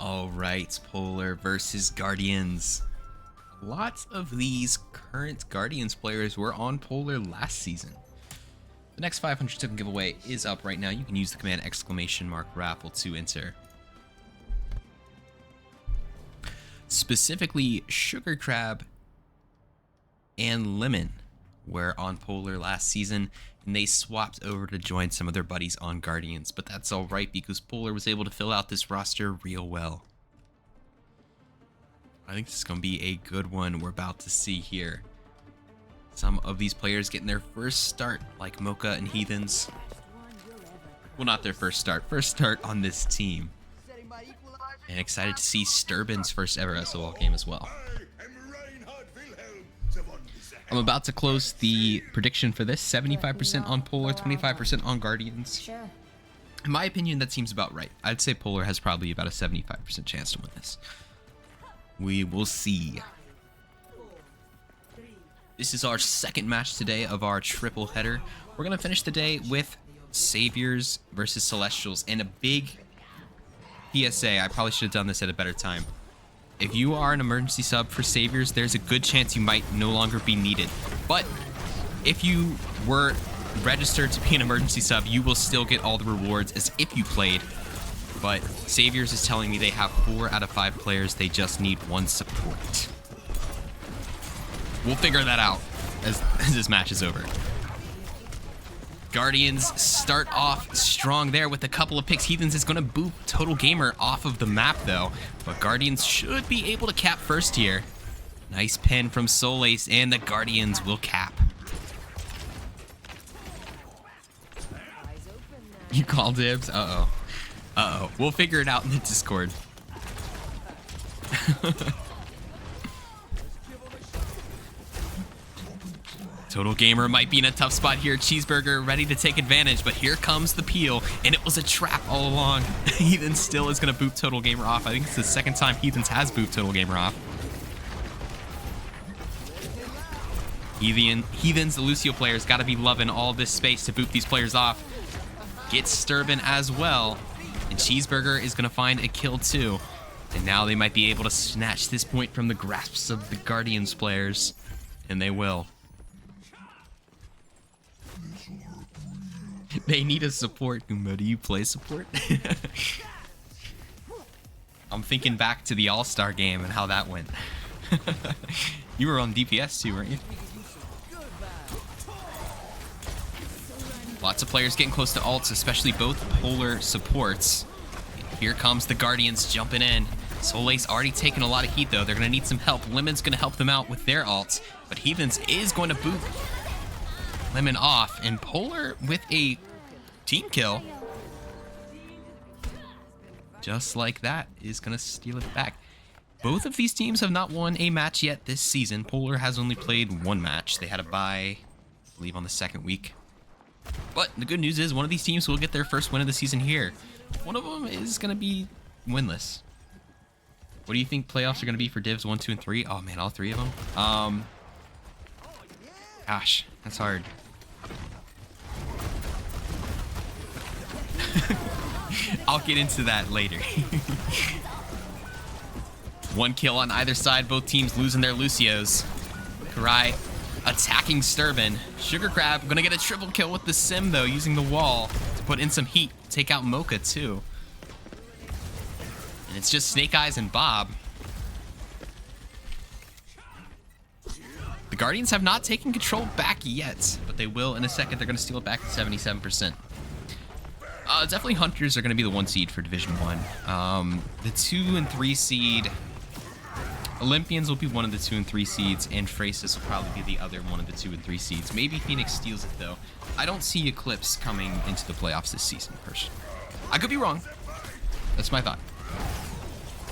All right, Polar versus Guardians. Lots of these current Guardians players were on Polar last season. The next 500 token giveaway is up right now. You can use the command !raffle to enter. Specifically, Sugar Crab and Lemon were on Polar last season, and they swapped over to join some of their buddies on Guardians, but that's alright because Polar was able to fill out this roster real well. I think this is going to be a good one we're about to see here. Some of these players getting their first start, like Mocha and Heathens. Well, not their first start on this team. And excited to see Sturbin's first ever SOL game as well. I'm about to close the prediction for this. 75% on Polar, 25% on Guardians. Sure. In my opinion, that seems about right. I'd say Polar has probably about a 75% chance to win this. We will see. This is our second match today of our triple header. We're going to finish the day with Saviors versus Celestials. And a big PSA, I probably should have done this at a better time. If you are an emergency sub for Saviors, there's a good chance you might no longer be needed. But if you were registered to be an emergency sub, you will still get all the rewards as if you played. But Saviors is telling me they have 4 out of 5 players. They just need 1 support. We'll figure that out as this match is over. Guardians start off strong there with a couple of picks. Heathens is going to boot Total Gamer off of the map, though. But Guardians should be able to cap first here. Nice pin from Solace, and the Guardians will cap. You call dibs? Uh-oh. Uh-oh. We'll figure it out in the Discord. Total Gamer might be in a tough spot here. Cheeseburger ready to take advantage, but here comes the peel, and it was a trap all along. Heathens still is going to boot Total Gamer off. I think it's the second time Heathens has boot Total Gamer off. Heathens, the Lucio players, got to be loving all this space to boot these players off. Gets Sturbin as well, and Cheeseburger is going to find a kill too. And now they might be able to snatch this point from the grasps of the Guardians players, and they will. They need a support. Uma, do you play support? I'm thinking back to the All-Star game and how that went. You were on DPS too, weren't you? Lots of players getting close to ults, especially both Polar supports. Here comes the Guardians jumping in. Solace already taking a lot of heat, though. They're going to need some help. Lemon's going to help them out with their ults, but Heathens is going to boot Lemon off, and Polar with a team kill. Just like that is going to steal it back. Both of these teams have not won a match yet this season. Polar has only played 1 match. They had a bye, I believe, on the 2nd week. But the good news is one of these teams will get their first win of the season here. One of them is going to be winless. What do you think playoffs are going to be for Divs 1, 2, and 3? Oh, man, all 3 of them? Gosh, that's hard. I'll get into that later. 1 kill on either side, both teams losing their Lucios. Karai attacking Sturbin. Sugar Crab gonna get a triple kill with the Sim, though, using the wall to put in some heat. Take out Mocha, too. And it's just Snake Eyes and Bob. The Guardians have not taken control back yet, but they will in a second. They're gonna steal it back to 77%. Definitely Hunters are going to be the 1 seed for Division 1. The 2 and 3 seed, Olympians will be one of the 2 and 3 seeds, and Phrasis will probably be the other one of the 2 and 3 seeds. Maybe Phoenix steals it, though. I don't see Eclipse coming into the playoffs this season, personally. I could be wrong. That's my thought.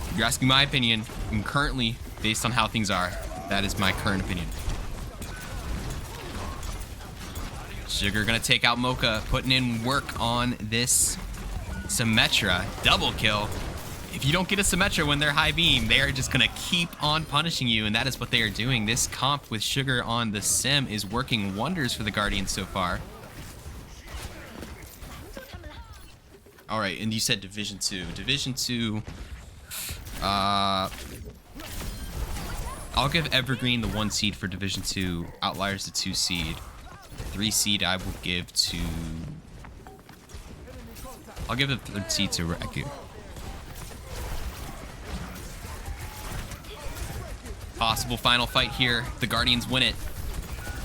If you're asking my opinion, and currently, based on how things are, that is my current opinion. Sugar gonna take out Mocha, putting in work on this Symmetra. Double kill. If you don't get a Symmetra when they're high beam, they are just gonna keep on punishing you, and that is what they are doing. This comp with Sugar on the Sim is working wonders for the Guardians so far. All right, and you said Division 2. Division 2, I'll give Evergreen the 1 seed for Division 2. Outliers the 2 seed. 3 seed I will give to... I'll give the 3rd seed to Raku. Possible final fight here. The Guardians win it.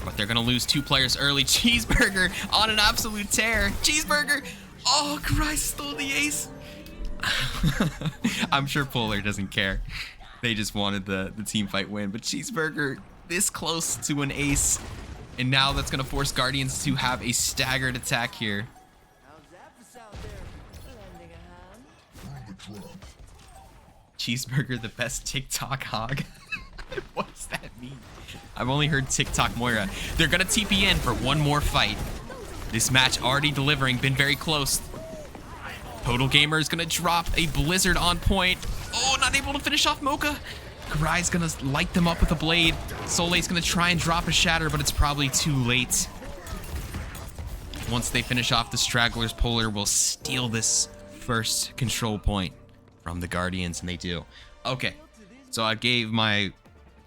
But they're going to lose 2 players early. Cheeseburger on an absolute tear. Cheeseburger! Oh, Christ stole the ace. I'm sure Polar doesn't care. They just wanted the team fight win. But Cheeseburger this close to an ace. And now that's going to force Guardians to have a staggered attack here. Cheeseburger, the best TikTok hog. What does that mean? I've only heard TikTok Moira. They're going to TP in for one more fight. This match already delivering, been very close. Total Gamer is going to drop a Blizzard on point. Oh, not able to finish off Mocha. Karai's going to light them up with a blade. Soleil's going to try and drop a Shatter, but it's probably too late. Once they finish off the Stragglers, Polar will steal this first control point from the Guardians, and they do. Okay, so I gave my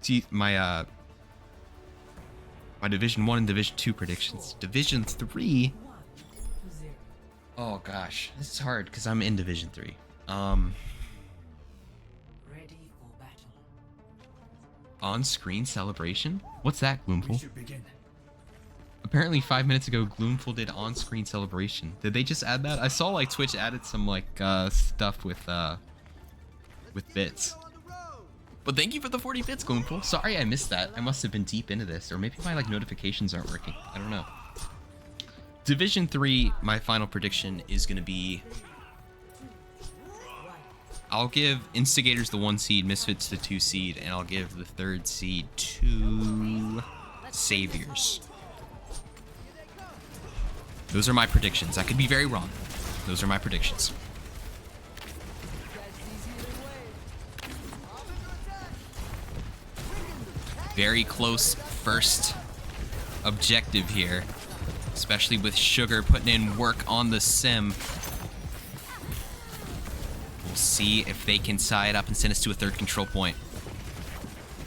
Division 1 and Division 2 predictions. Division 3... Oh gosh, this is hard because I'm in Division 3. On-screen celebration? What's that, Gloomful? Apparently 5 minutes ago, Gloomful did on-screen celebration. Did they just add that? I saw like Twitch added some like stuff with bits. But thank you for the 40 bits, Gloomful. Sorry I missed that. I must have been deep into this, or maybe my like notifications aren't working. I don't know. Division 3, my final prediction is going to be... I'll give Instigators the 1 seed, Misfits the 2 seed, and I'll give the 3rd seed to Saviors. Those are my predictions. I could be very wrong. Those are my predictions. Very close first objective here, especially with Sugar putting in work on the sim. We'll see if they can tie it up and send us to a 3rd control point.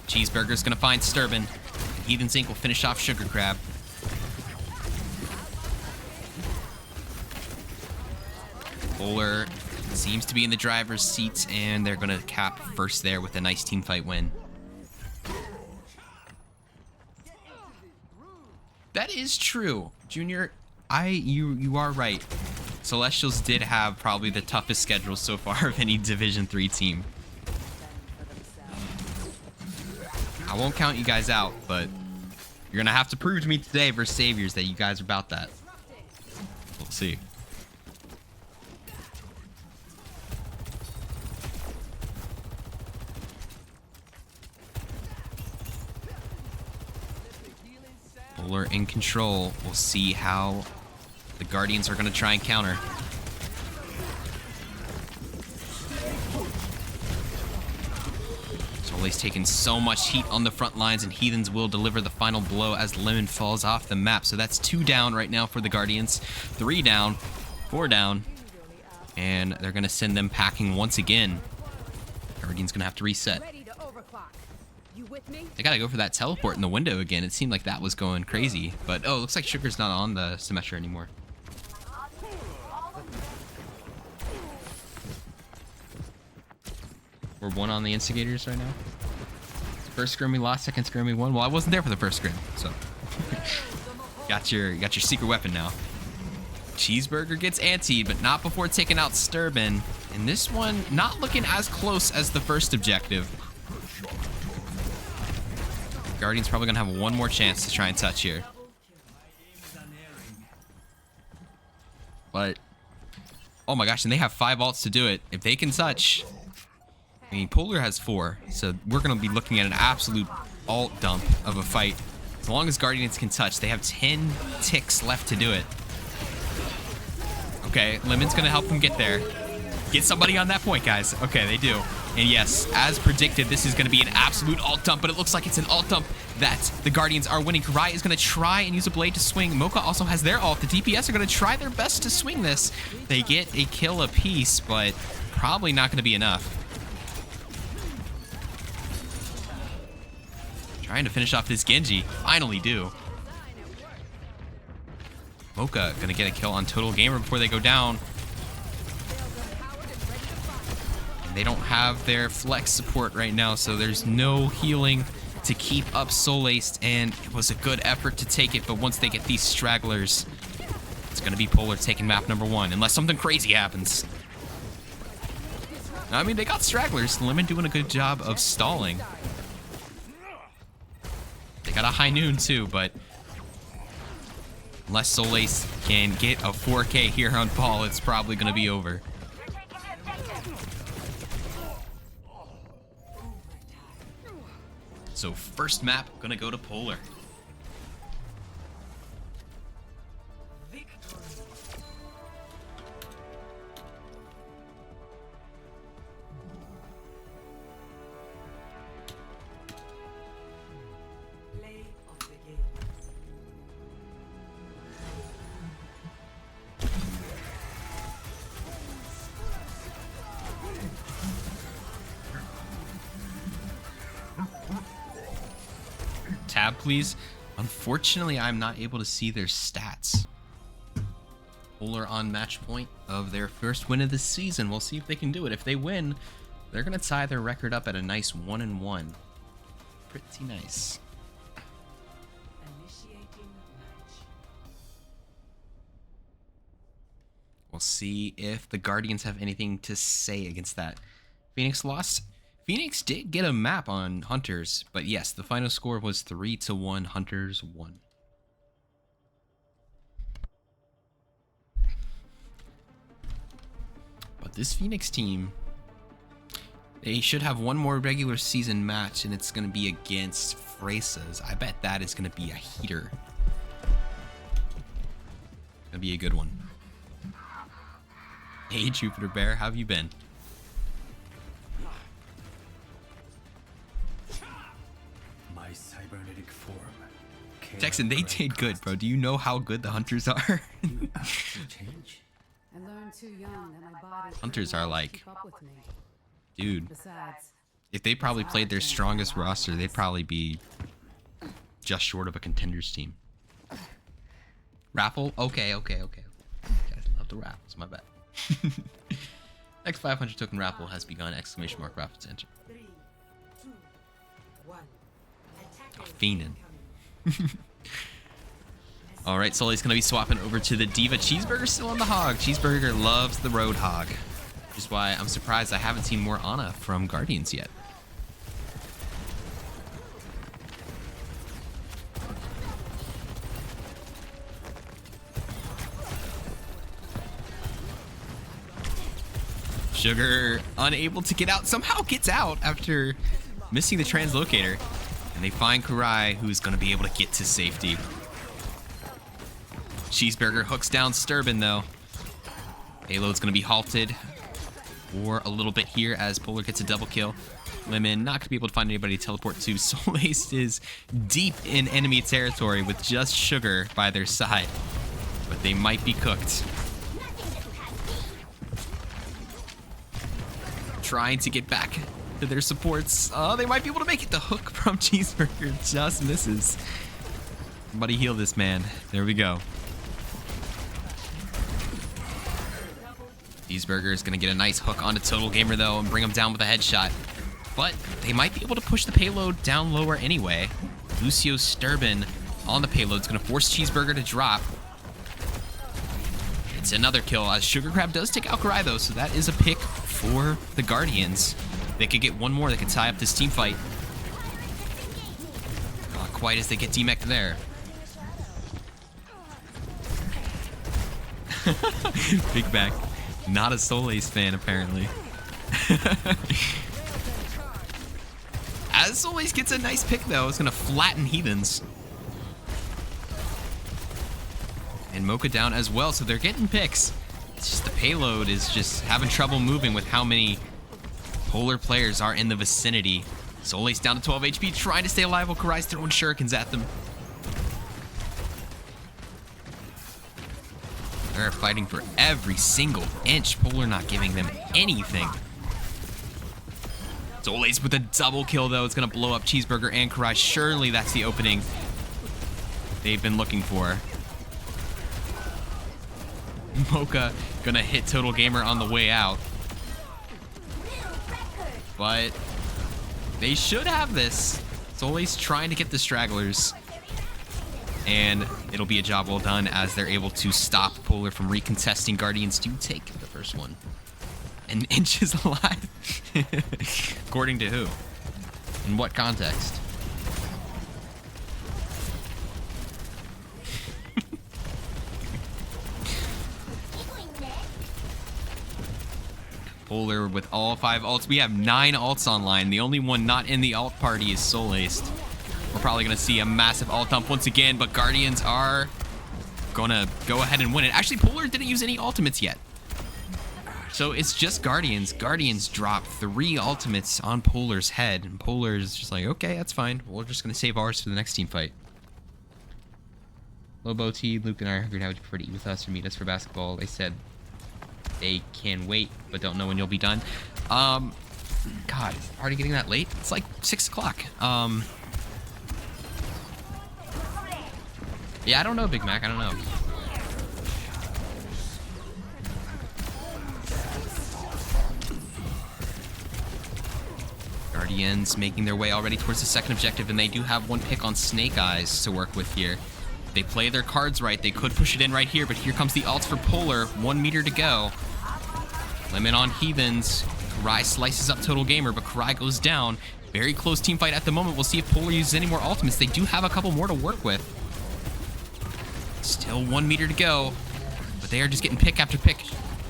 Cheeseburger's gonna find Sturban, and Heathen's Ink will finish off Sugar Crab. Polar seems to be in the driver's seat, and they're gonna cap first there with a nice team fight win. That is true, Junior. You are right. Celestials did have probably the toughest schedule so far of any Division 3 team. I won't count you guys out, but you're gonna have to prove to me today versus Saviors that you guys are about that. We'll see. Polar in control. We'll see how the Guardians are going to try and counter. Soleil's taking so much heat on the front lines, and Heathens will deliver the final blow as Lemon falls off the map. So that's 2 down right now for the Guardians. 3 down, 4 down, and they're going to send them packing once again. Guardians going to have to reset. They gotta go for that teleport in the window again. It seemed like that was going crazy. But, oh, it looks like Sugar's not on the Symmetra anymore. We're 1 on the Instigators right now. First scrim we lost, second scrim we won. Well, I wasn't there for the first scrim, so. got your secret weapon now. Cheeseburger gets antied, but not before taking out Sturban. And this one, not looking as close as the first objective. Guardian's probably gonna have one more chance to try and touch here. But, oh my gosh, and they have 5 ults to do it. If they can touch, I mean, Polar has 4, so we're gonna be looking at an absolute ult dump of a fight. As long as Guardians can touch, they have 10 ticks left to do it. Okay, Lemon's gonna help them get there. Get somebody on that point, guys. Okay, they do. And yes, as predicted, this is going to be an absolute ult dump, but it looks like it's an ult dump that the Guardians are winning. Karai is going to try and use a blade to swing. Mocha also has their ult. The DPS are going to try their best to swing this. They get a kill apiece, but probably not going to be enough. Trying to finish off this Genji. Finally do. Mocha gonna get a kill on Total Gamer before they go down. And they don't have their flex support right now, so there's no healing to keep up Solaced, and it was a good effort to take it, but once they get these stragglers, it's gonna be Polar taking map number 1, unless something crazy happens. I mean, they got stragglers. Lemon doing a good job of stalling. They got a high noon too, but unless Solace can get a 4K here on Paul, it's probably gonna be over. So first map gonna go to Polar. Tab, please. Unfortunately, I'm not able to see their stats. Polar on match point of their first win of the season. We'll see if they can do it. If they win, they're going to tie their record up at a nice 1-1. Pretty nice. We'll see if the Guardians have anything to say against that. Phoenix lost. Phoenix did get a map on Hunters, but yes, the final score was 3-1. Hunters won. But this Phoenix team, they should have one more regular season match, and it's going to be against Freysa's. I bet that is going to be a heater. Gonna be a good one. Hey, Jupiter Bear, how have you been? Cybernetic form. Jackson, they did good, bro. Do you know how good the Hunters are? I learned too young that my body Hunters are like, keep up with me. dude, Besides, if they probably played their strongest roster, they'd probably be just short of a contenders team. Raffle? Okay. You guys love the raffles, my bad. Next 500 token raffle has begun! Exclamation mark raffle to enter. 3, 2, 1. Oh, fiendin'. Alright, Sully's gonna be swapping over to the Diva. Cheeseburger's still on the hog. Cheeseburger loves the road hog. Which is why I'm surprised I haven't seen more Ana from Guardians yet. Sugar unable to get out, somehow gets out after missing the translocator. And they find Kurai, who's going to be able to get to safety. Cheeseburger hooks down Sturban, though. Payload's going to be halted for a little bit here as Polar gets a double kill. Lemon not going to be able to find anybody to teleport to. Solace is deep in enemy territory with just Sugar by their side. But they might be cooked. Trying to get back to their supports. Oh, they might be able to make it. The hook from Cheeseburger just misses. Somebody heal this man. There we go. Cheeseburger is going to get a nice hook onto Total Gamer, though, and bring him down with a headshot. But they might be able to push the payload down lower anyway. Lucio Sturban on the payload is going to force Cheeseburger to drop. It's another kill as Sugar Crab does take out Kurai, though, so that is a pick for the Guardians. They could get one more. They could tie up this team fight. Not quite as they get D-Mech there. Big Mac. Not a Solace fan, apparently. As Solace gets a nice pick, though, it's going to flatten Heathens. And Mocha down as well, so they're getting picks. It's just the payload is just having trouble moving with how many Polar players are in the vicinity. Solace down to 12 HP, trying to stay alive while Kurai's throwing shurikens at them. They're fighting for every single inch. Polar not giving them anything. Solis with a double kill, though. It's going to blow up Cheeseburger and Karai. Surely that's the opening they've been looking for. Mocha going to hit Total Gamer on the way out. But they should have this. Solis trying to get the stragglers. And it'll be a job well done as they're able to stop Polar from recontesting. Guardians do take the first one. And Inch is alive. According to who? In what context? Polar with all 5 alts. We have 9 alts online. The only one not in the alt party is Solaced. We're probably going to see a massive alt dump once again, but Guardians are going to go ahead and win it. Actually, Polar didn't use any ultimates yet. So it's just Guardians. Guardians drop 3 ultimates on Polar's head, and Polar's just like, okay, that's fine. We're just going to save ours for the next team fight. Lobo T, Luke and I are hungry. How would you prefer to eat with us or meet us for basketball? They said they can wait, but don't know when you'll be done. God, is the party getting that late? It's like 6 o'clock. Yeah, I don't know, Big Mac. I don't know. Guardians making their way already towards the second objective, and they do have 1 pick on Snake Eyes to work with here. If they play their cards right, they could push it in right here, but here comes the ults for Polar. 1 meter to go. Limit on Heathens. Karai slices up Total Gamer, but Karai goes down. Very close team fight at the moment. We'll see if Polar uses any more ultimates. They do have a couple more to work with. Still 1 meter to go, but they are just getting pick after pick.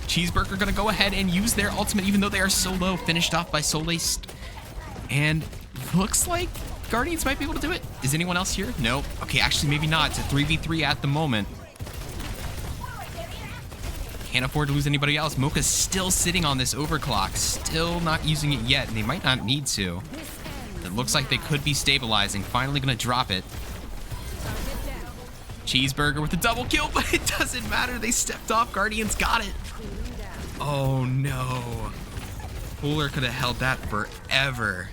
Cheeseburger gonna go ahead and use their ultimate, even though they are so low. Finished off by Solaced. And looks like Guardians might be able to do it. Is anyone else here? No. Okay, actually, maybe not. It's a 3v3 at the moment. Can't afford to lose anybody else. Mocha's still sitting on this overclock. Still not using it yet, and they might not need to. It looks like they could be stabilizing. Finally gonna drop it. Cheeseburger with a double kill, but it doesn't matter. They stepped off. Guardians got it. Oh, no. Polar could have held that forever.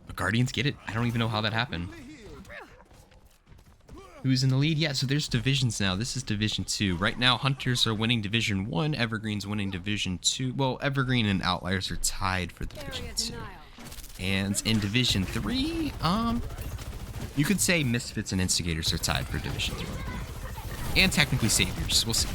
But Guardians get it. I don't even know how that happened. Who's in the lead? Yeah, so there's divisions now. This is Division 2. Right now, Hunters are winning Division 1. Evergreen's winning Division 2. Well, Evergreen and Outliers are tied for Division 2. And in Division 3, you could say Misfits and Instigators are tied for Division 3. And technically Saviors. We'll see.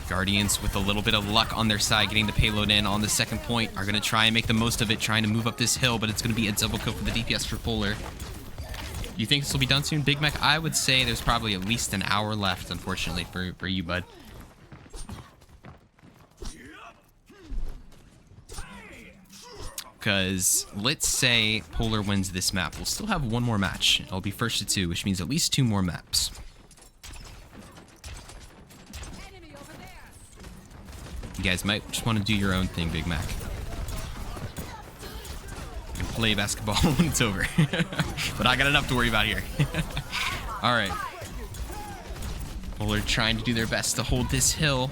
Guardians, with a little bit of luck on their side, getting the payload in on the second point, are going to try and make the most of it, trying to move up this hill, but it's going to be a double kill for the DPS for Polar. You think this will be done soon, Big Mac? I would say there's probably at least an hour left, unfortunately, for you, bud. Because let's say Polar wins this map. We'll still have 1 more match. It'll be 1st to 2, which means at least 2 more maps. You guys might just want to do your own thing, Big Mac. And play basketball when it's over. But I got enough to worry about here. Alright. Polar trying to do their best to hold this hill.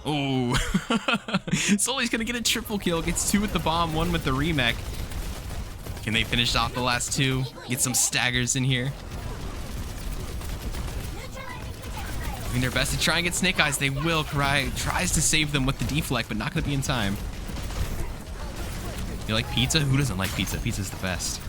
Oh. Sully's gonna get a triple kill. Gets 2 with the bomb, 1 with the remech. Can they finish off the last 2? Get some staggers in here. Doing their best to try and get Snake Eyes. They will. Karai tries to save them with the deflect, but not going to be in time. You like pizza? Who doesn't like pizza? Pizza's the best.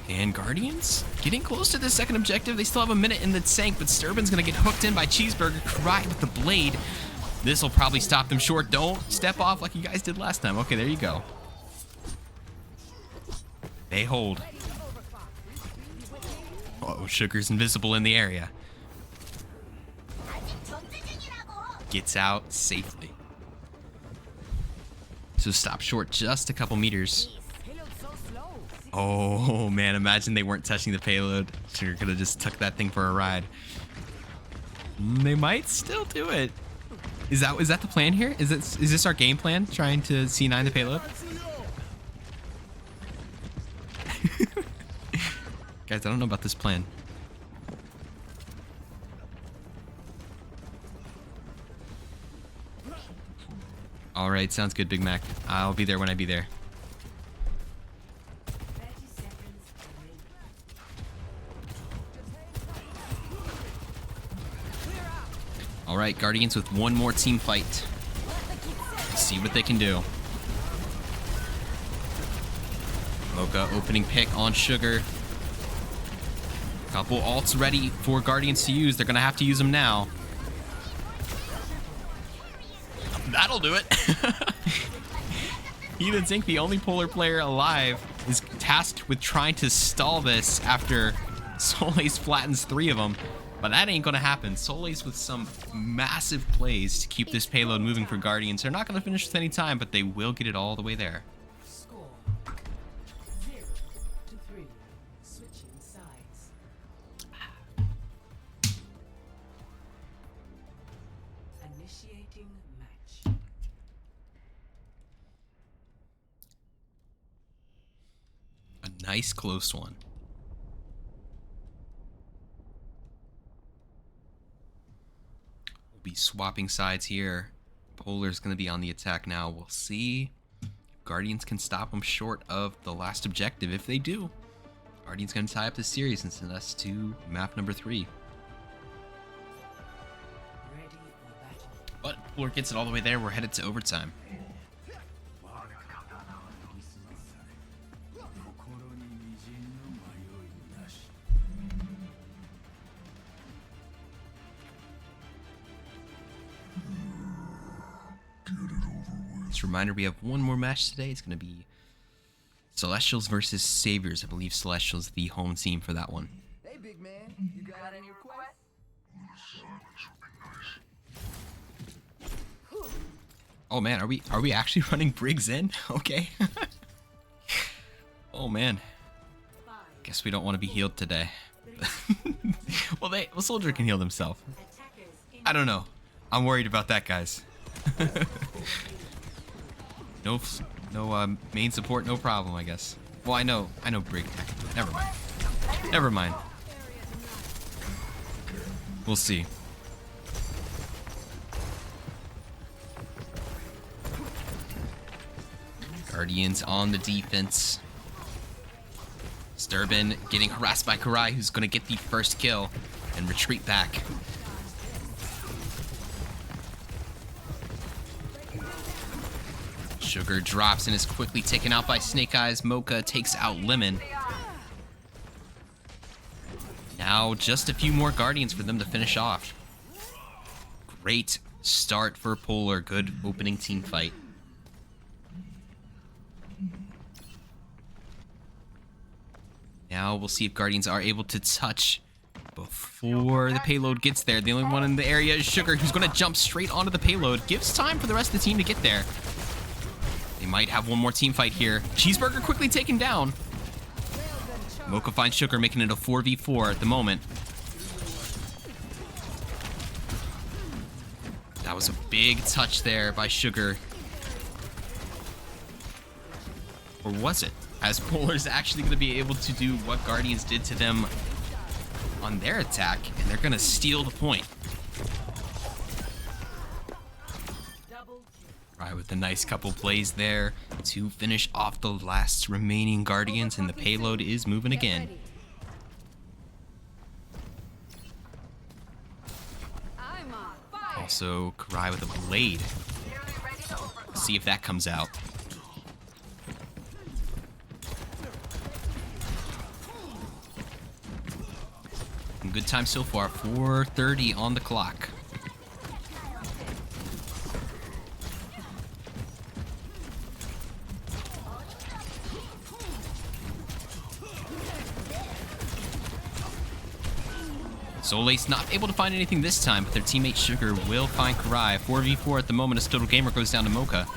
And Guardians getting close to the second objective. They still have a minute in the tank, but Sturban's going to get hooked in by Cheeseburger. Karai with the blade. This will probably stop them short. Don't step off like you guys did last time. Okay, there you go. They hold. Uh-oh, Sugar's invisible in the area. Gets out safely. So stop short just a couple meters. Oh man, imagine they weren't touching the payload. Sugar could have just took that thing for a ride. They might still do it. Is that the plan here? Is this our game plan? Trying to C9 the payload? Guys, I don't know about this plan. All right, sounds good, Big Mac. I'll be there when I be there. All right, Guardians with one more team fight. Let's see what they can do. Mocha opening pick on Sugar. Couple ults ready for Guardians to use. They're gonna have to use them now. That'll do it. Heathen Zink, the only Polar player alive, is tasked with trying to stall this after Solis flattens 3 of them. But that ain't gonna happen. Solis with some massive plays to keep this payload moving for Guardians. They're not gonna finish with any time, but they will get it all the way there. Score 0-3. Switching sides. Initiating match. A nice close one. We'll be swapping sides here. Polar's going to be on the attack now. We'll see if Guardians can stop them short of the last objective. If they do, Guardians going to tie up the series and send us to map number 3. Ready for battle. But Polar gets it all the way there. We're headed to overtime. Just a reminder, we have one more match today. It's going to be Celestials versus Saviors. I believe Celestials the home team for that one. Hey, big man, you got any requests? Oh man, are we actually running Briggs in? Okay. Oh man. Guess we don't want to be healed today. well, Soldier can heal himself. I don't know. I'm worried about that, guys. No main support, no problem, I guess. Well, I know Briggs. Never mind. Never mind. We'll see. Guardians on the defense. Sturban getting harassed by Karai, who's going to get the first kill and retreat back. Sugar drops and is quickly taken out by Snake Eyes. Mocha takes out Lemon. Now just a few more Guardians for them to finish off. Great start for Polar. Good opening team fight. Now we'll see if Guardians are able to touch before the payload gets there. The only one in the area is Sugar, who's going to jump straight onto the payload. Gives time for the rest of the team to get there. They might have one more team fight here. Cheeseburger quickly taken down. Mocha finds Sugar, making it a 4v4 at the moment. That was a big touch there by Sugar. Or was it? As Polar's actually going to be able to do what Guardians did to them on their attack, and they're going to steal the point. Right, with a nice couple plays there to finish off the last remaining Guardians, and the payload is moving again. Also, Karai with a blade. See if that comes out. Good time so far, 4:30 on the clock. Solis not able to find anything this time, but their teammate Sugar will find Karai. 4v4 at the moment as Total Gamer goes down to Mocha.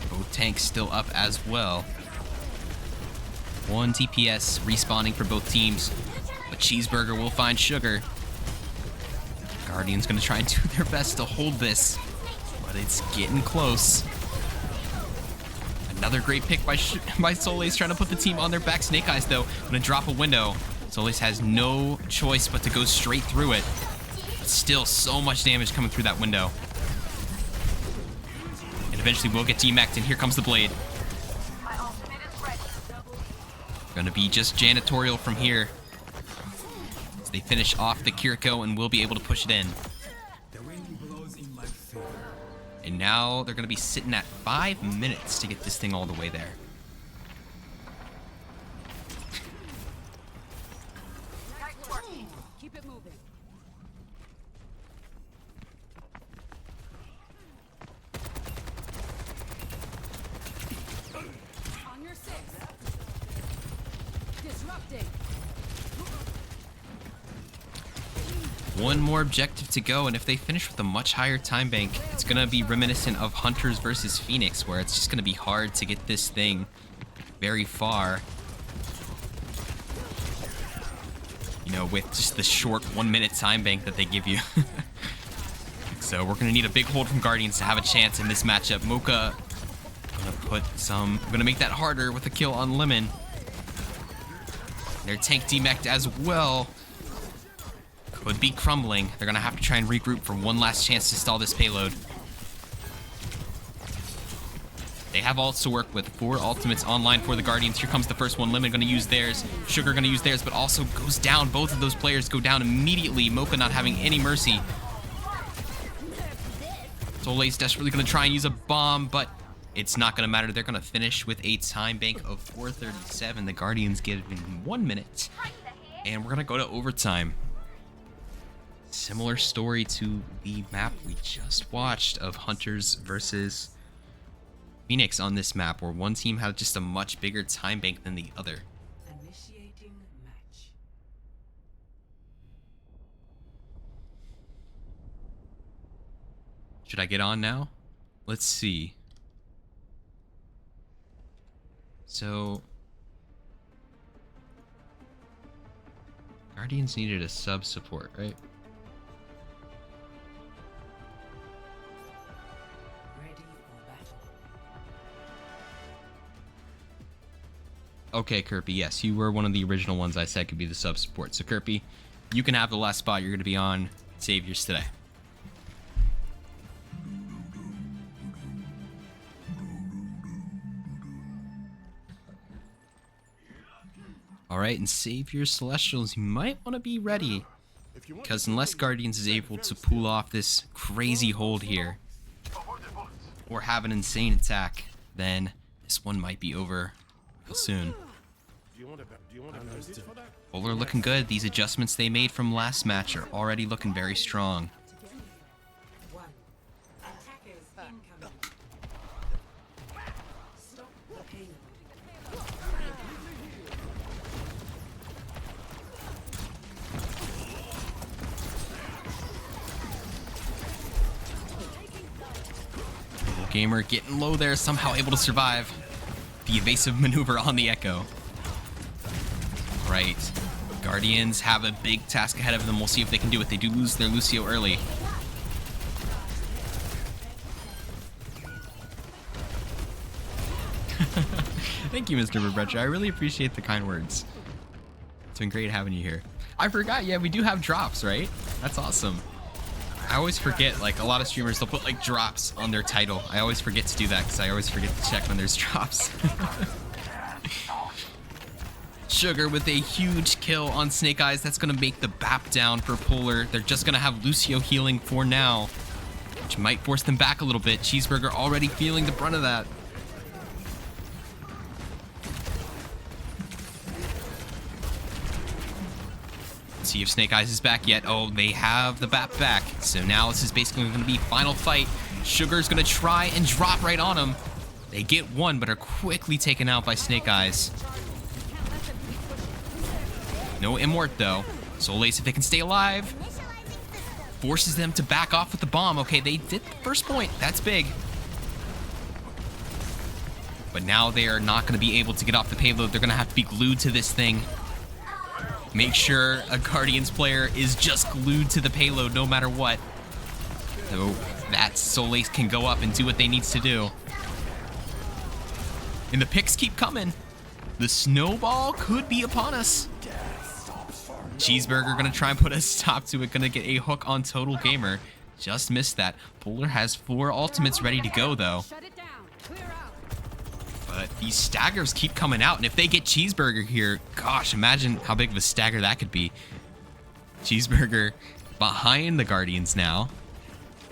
Both tanks still up as well. One DPS respawning for both teams, but Cheeseburger will find Sugar. Guardian's gonna try and do their best to hold this, but it's getting close. Another great pick by Solis, trying to put the team on their back. Snake Eyes, though, gonna drop a window. Solis has no choice but to go straight through it. But still, so much damage coming through that window. And eventually we'll get demeched, and here comes the blade. Gonna be just janitorial from here. As they finish off the Kiriko, and we'll be able to push it in. And now they're gonna be sitting at 5 minutes to get this thing all the way there. Keep it moving. On your six. Disrupting. One more objective to go, and if they finish with a much higher time bank, it's gonna be reminiscent of Hunters versus Phoenix, where it's just gonna be hard to get this thing very far. You know, with just the short 1 minute time bank that they give you. So we're gonna need a big hold from Guardians to have a chance in this matchup. Mocha gonna make that harder with a kill on Lemon. Their tank demeched as well. Could be crumbling. They're gonna have to try and regroup for one last chance to stall this payload. They have ults to work with. 4 ultimates online for the Guardians. Here comes the first one. Lemon gonna use theirs. Sugar gonna use theirs, but also goes down. Both of those players go down immediately. Mocha not having any mercy. Soleil's desperately gonna try and use a bomb, but it's not gonna matter. They're gonna finish with a time bank of 437. The Guardians get it in 1 minute. And we're gonna go to overtime. Similar story to the map we just watched of Hunters versus Phoenix on this map, where one team had just a much bigger time bank than the other. Initiating match. Should I get on now? Let's see. So Guardians needed a sub support, right? Ready for battle. Okay, Kirby, yes, you were one of the original ones I said could be the sub support. So Kirby, you can have the last spot. You're going to be on Saviors today. All right, and Savior Celestials, you might want to be ready, because unless Guardians is able to pull off this crazy hold here, or have an insane attack, then this one might be over real soon. Polar looking good. These adjustments they made from last match are already looking very strong. One. Attackers incoming. Stop the payload. Gamer getting low there, somehow able to survive the evasive maneuver on the Echo. Right. Guardians have a big task ahead of them. We'll see if they can do it. They do lose their Lucio early. Thank you, Mr. Rebretcher. I really appreciate the kind words. It's been great having you here. I forgot, yeah, we do have drops, right? That's awesome. I always forget, like, a lot of streamers, they'll put, like, drops on their title. I always forget to do that, because I always forget to check when there's drops. Sugar with a huge kill on Snake Eyes. That's going to make the BAP down for Polar. They're just going to have Lucio healing for now, which might force them back a little bit. Cheeseburger already feeling the brunt of that. See if Snake Eyes is back yet. Oh, they have the BAP back. So now this is basically going to be final fight. Sugar's going to try and drop right on him. They get one, but are quickly taken out by Snake Eyes. No Immort, though. Solis, if they can stay alive, forces them to back off with the bomb. Okay, they did the first point. That's big. But now they are not going to be able to get off the payload. They're going to have to be glued to this thing. make sure a Guardians player is just glued to the payload no matter what. So that Solace can go up and do what they needs to do. And the picks keep coming. The snowball could be upon us. Cheeseburger gonna try and put a stop to it. Gonna get a hook on Total Gamer. Just missed that. Polar has 4 ultimates ready to go though. Shut it down. Clear out. But these staggers keep coming out. And if they get Cheeseburger here, gosh, imagine how big of a stagger that could be. Cheeseburger behind the Guardians now.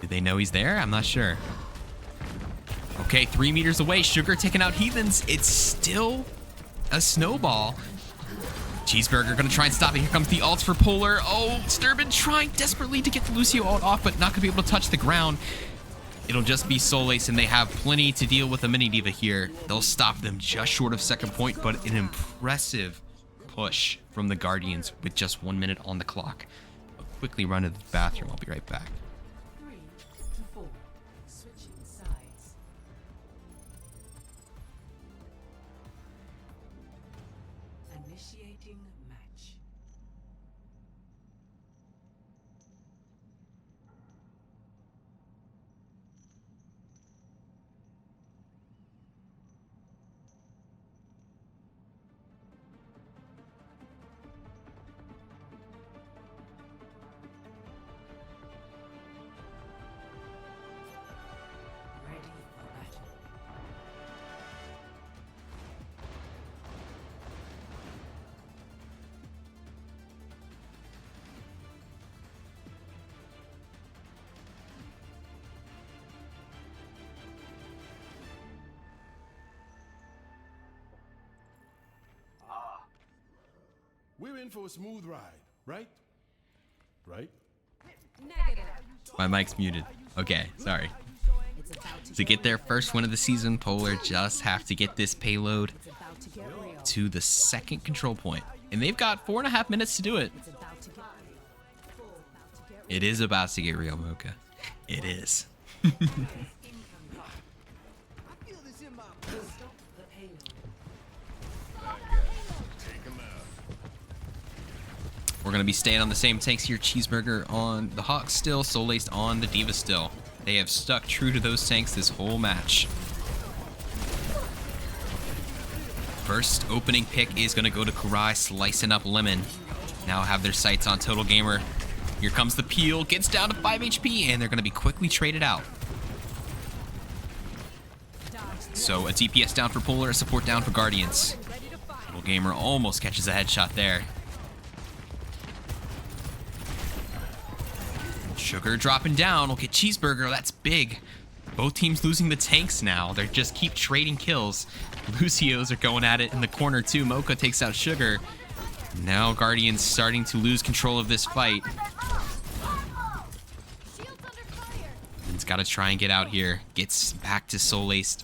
Do they know he's there? I'm not sure. Okay, 3 meters away. Sugar taking out Heathens. It's still a snowball. Cheeseburger gonna try and stop it. Here comes the ult for Polar. Oh, Sturban trying desperately to get the Lucio ult off, but not gonna be able to touch the ground. It'll just be Solace, and they have plenty to deal with a mini diva here. They'll stop them just short of second point, but an impressive push from the Guardians with just 1 minute on the clock. I'll quickly run to the bathroom. I'll be right back. 3 to 4. Switching sides. Initiating match. Ready for battle. We're in for a smooth ride, right? Right? Negative. My mic's muted. Okay, sorry. It's about to To get their first win of the season, Polar just have to get this payload It's about to get real. to the second control point. And they've got 4.5 minutes to do it. It's about to get real. It is about to get real, Mocha. It is. Stop the payload. We're going to be staying on the same tanks here. Cheeseburger on the Hawk still. Solace on the Diva still. They have stuck true to those tanks this whole match. First opening pick is going to go to Kurai, slicing up Lemon. Now have their sights on Total Gamer. Here comes the peel. Gets down to 5 HP, and they're going to be quickly traded out. So a DPS down for Polar, a support down for Guardians. Total Gamer almost catches a headshot there. Sugar dropping down. We'll get Cheeseburger. That's big. Both teams losing the tanks now. They just keep trading kills. Lucios are going at it in the corner too. Mocha takes out Sugar. Now Guardians starting to lose control of this fight. He's got to try and get out here. Gets back to Solace.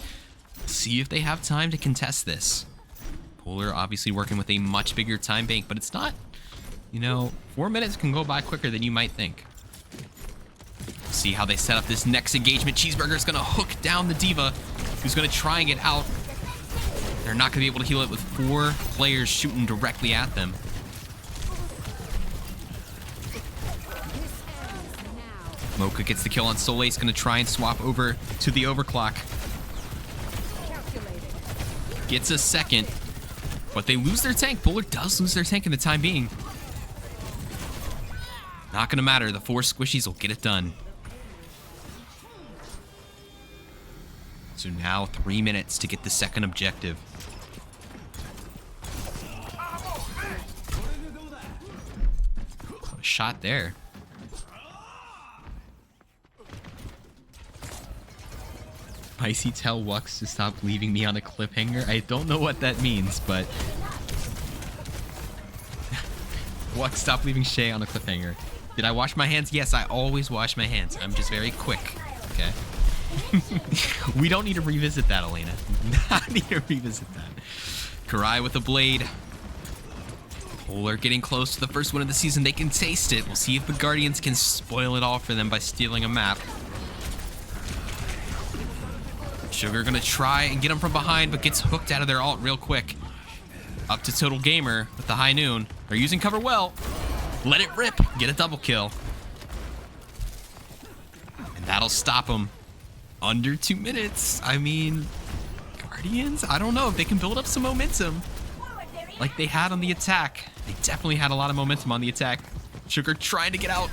See if they have time to contest this. Polar obviously working with a much bigger time bank, but it's not, 4 minutes can go by quicker than you might think. See how they set up this next engagement. Cheeseburger's gonna hook down the Diva, who's gonna try and get out. They're not gonna be able to heal it with 4 players shooting directly at them. Mocha gets the kill on Solace, gonna try and swap over to the overclock. Gets a second, but they lose their tank. Polar does lose their tank in the time being. Not gonna matter, the 4 squishies will get it done. So now 3 minutes to get the second objective. Shot there. Spicy tell Wux to stop leaving me on a cliffhanger. I don't know what that means, but Wux, stop leaving Shay on a cliffhanger. Did I wash my hands? Yes, I always wash my hands. I'm just very quick, okay? We don't need to revisit that, Elena. Not need to revisit that. Kurai with the blade. Polar getting close to the first win of the season. They can taste it. We'll see if the Guardians can spoil it all for them by stealing a map. Sugar gonna try and get him from behind, but gets hooked out of their ult real quick. Up to Total Gamer with the high noon. They're using cover well. Let it rip. Get a double kill. And that'll stop them. Under 2 minutes. I mean, Guardians, I don't know if they can build up some momentum like they had on the attack. They definitely had a lot of momentum on the attack. Sugar trying to get out.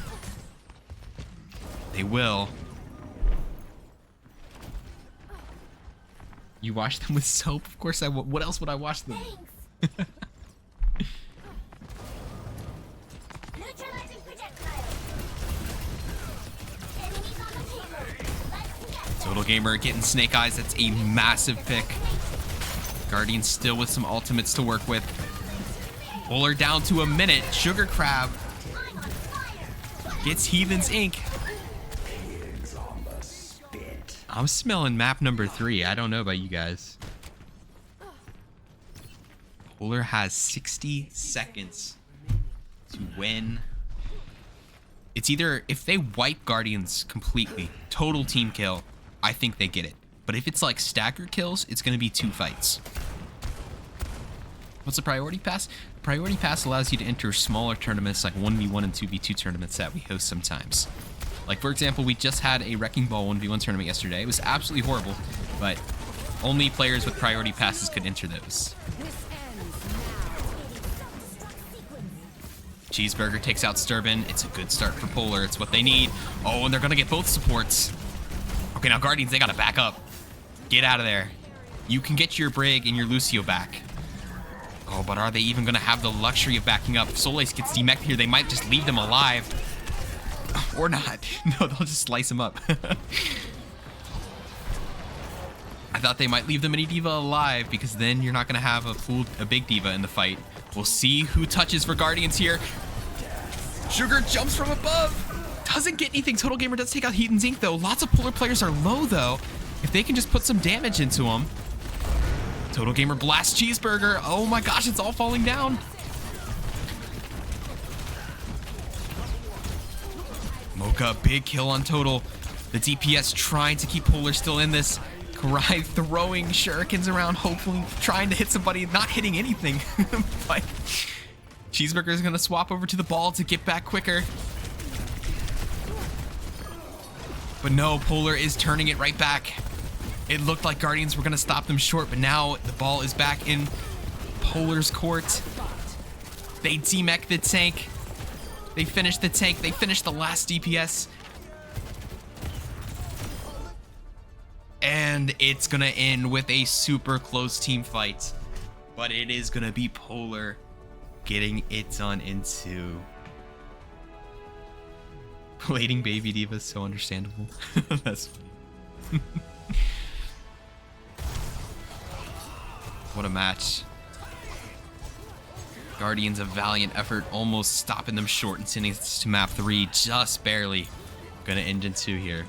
They will. You wash them with soap? Of course I would. What else would I wash them with? Neutralizing projectile. Enemies on the table. Let's get them. Total Gamer getting Snake Eyes. That's a massive pick. Guardian still with some ultimates to work with. Polar down to a minute. Sugar Crab I'm on fire. gets Heathen's Ink. I'm smelling map number 3. I don't know about you guys. Polar has 60 seconds to win. It's either, if they wipe Guardians completely, total team kill, I think they get it. But if it's like staggered kills, it's going to be 2 fights. What's the priority pass? Priority pass allows you to enter smaller tournaments like 1v1 and 2v2 tournaments that we host sometimes. Like, for example, we just had a Wrecking Ball 1v1 tournament yesterday. It was absolutely horrible, but only players with priority passes could enter those. This ends now. Cheeseburger takes out Sturban. It's a good start for Polar. It's what they need. Oh, and they're going to get both supports. Okay, now Guardians, they got to back up. Get out of there. You can get your Brig and your Lucio back. Oh, but are they even going to have the luxury of backing up? If Solis gets demeched here, they might just leave them alive. Or not. No, they'll just slice him up. I thought they might leave the mini diva alive because then you're not going to have a big diva in the fight. We'll see who touches for Guardians here. Sugar jumps from above. Doesn't get anything. Total Gamer does take out Heathen's Ink, though. Lots of Polar players are low, though. If they can just put some damage into them. Total Gamer blasts Cheeseburger. Oh my gosh, it's all falling down. Mocha, big kill on Total. The DPS trying to keep Polar still in this. Karai throwing shurikens around, hopefully trying to hit somebody, not hitting anything. But Cheeseburger is going to swap over to the ball to get back quicker. But no, Polar is turning it right back. It looked like Guardians were going to stop them short, but now the ball is back in Polar's court. They demech the tank. They finished the tank. They finished the last DPS. And it's going to end with a super close team fight. But it is going to be Polar getting it done in 2. Plating Baby Diva is so understandable. That's funny. What a match. Guardians, a valiant effort, almost stopping them short and sending us to map 3, just barely. Gonna end in 2 here.